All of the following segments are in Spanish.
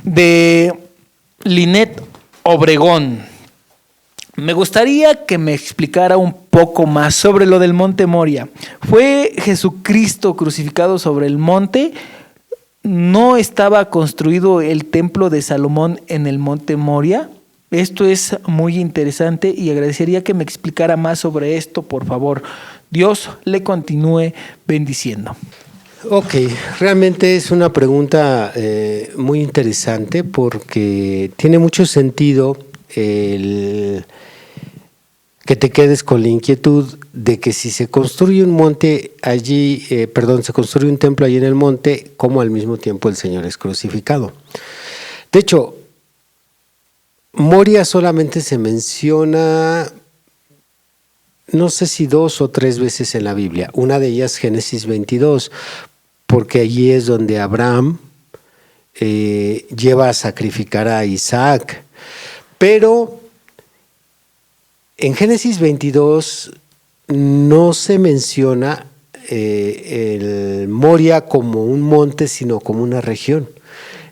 De Linet Obregón. Me gustaría que me explicara un poco más sobre lo del Monte Moria. ¿Fue Jesucristo crucificado sobre el monte? ¿No estaba construido el templo de Salomón en el Monte Moria? Esto es muy interesante y agradecería que me explicara más sobre esto, por favor. Dios le continúe bendiciendo. Ok, realmente es una pregunta muy interesante porque tiene mucho sentido el que te quedes con la inquietud de que si se construye un monte allí, se construye un templo allí en el monte, ¿cómo al mismo tiempo el Señor es crucificado? De hecho, Moria solamente se menciona, no sé si 2 o 3 veces en la Biblia. Una de ellas, Génesis 22, porque allí es donde Abraham lleva a sacrificar a Isaac. Pero en Génesis 22 no se menciona el Moria como un monte, sino como una región.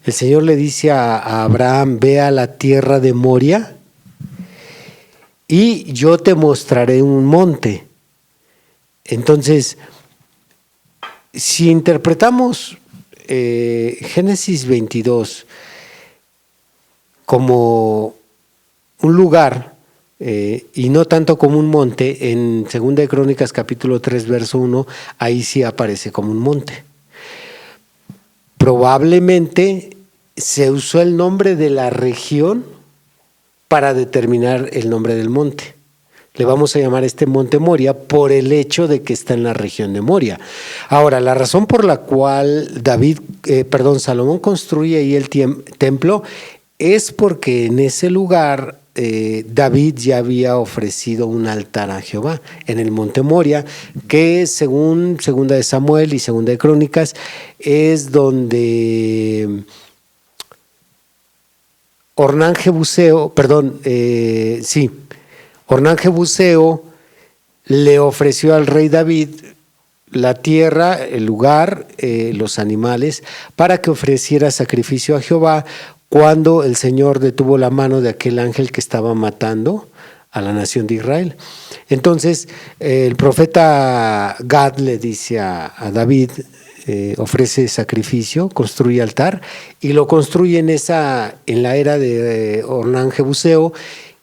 El Señor le dice a Abraham: ve a la tierra de Moria y yo te mostraré un monte. Entonces, si interpretamos Génesis 22 como un lugar y no tanto como un monte, en 2 de Crónicas capítulo 3 verso 1, ahí sí aparece como un monte. Probablemente se usó el nombre de la región para determinar el nombre del monte. Le vamos a llamar este Monte Moria por el hecho de que está en la región de Moria. Ahora, la razón por la cual Salomón construye ahí el templo es porque en ese lugar David ya había ofrecido un altar a Jehová en el Monte Moria, que según 2 de Samuel y 2 de Crónicas es donde Ornán Jebuseo le ofreció al rey David la tierra, el lugar, los animales, para que ofreciera sacrificio a Jehová cuando el Señor detuvo la mano de aquel ángel que estaba matando a la nación de Israel. Entonces, el profeta Gad le dice a David, ofrece sacrificio, construye altar, y lo construye en la era de Ornán Jebuseo,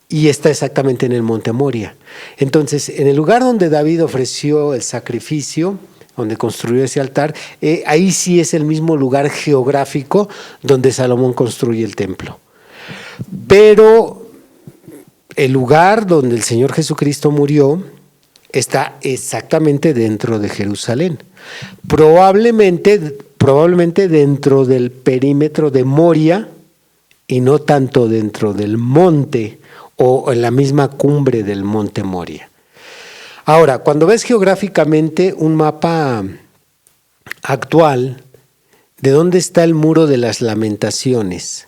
y está exactamente en el Monte Moria. Entonces, en el lugar donde David ofreció el sacrificio, donde construyó ese altar, ahí sí es el mismo lugar geográfico donde Salomón construye el templo. Pero el lugar donde el Señor Jesucristo murió está exactamente dentro de Jerusalén. Probablemente dentro del perímetro de Moria y no tanto dentro del monte o en la misma cumbre del Monte Moria. Ahora, cuando ves geográficamente un mapa actual de dónde está el Muro de las Lamentaciones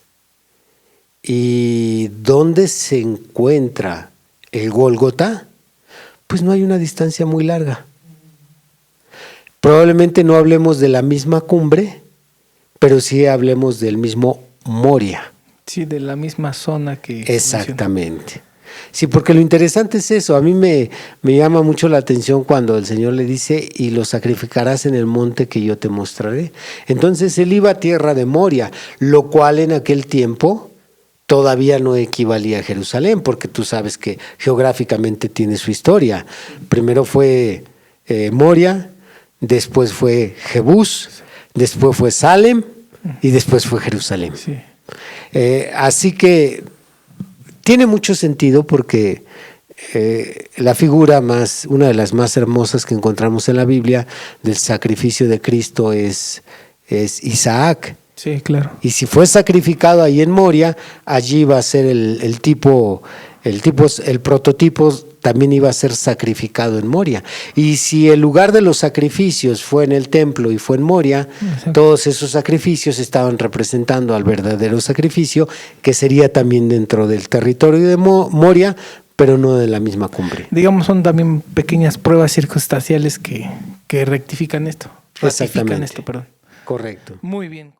y dónde se encuentra el Gólgota, pues no hay una distancia muy larga. Probablemente no hablemos de la misma cumbre, pero sí hablemos del mismo Moria. Sí, de la misma zona que... Exactamente. Sí, porque lo interesante es eso. A mí me llama mucho la atención cuando el Señor le dice: y lo sacrificarás en el monte que yo te mostraré. Entonces él iba a tierra de Moria, lo cual en aquel tiempo todavía no equivalía a Jerusalén, porque tú sabes que geográficamente tiene su historia. Primero fue Moria, después fue Jebús, después fue Salem y después fue Jerusalén. Sí. Así que tiene mucho sentido porque la figura una de las más hermosas que encontramos en la Biblia del sacrificio de Cristo es Isaac. Sí, claro. Y si fue sacrificado ahí en Moria, allí va a ser el prototipo también iba a ser sacrificado en Moria. Y si el lugar de los sacrificios fue en el templo y fue en Moria, exacto, todos esos sacrificios estaban representando al verdadero sacrificio, que sería también dentro del territorio de Moria, pero no de la misma cumbre. Digamos, son también pequeñas pruebas circunstanciales que rectifican esto. Ratifican Exactamente. esto, perdón. Correcto. Muy bien.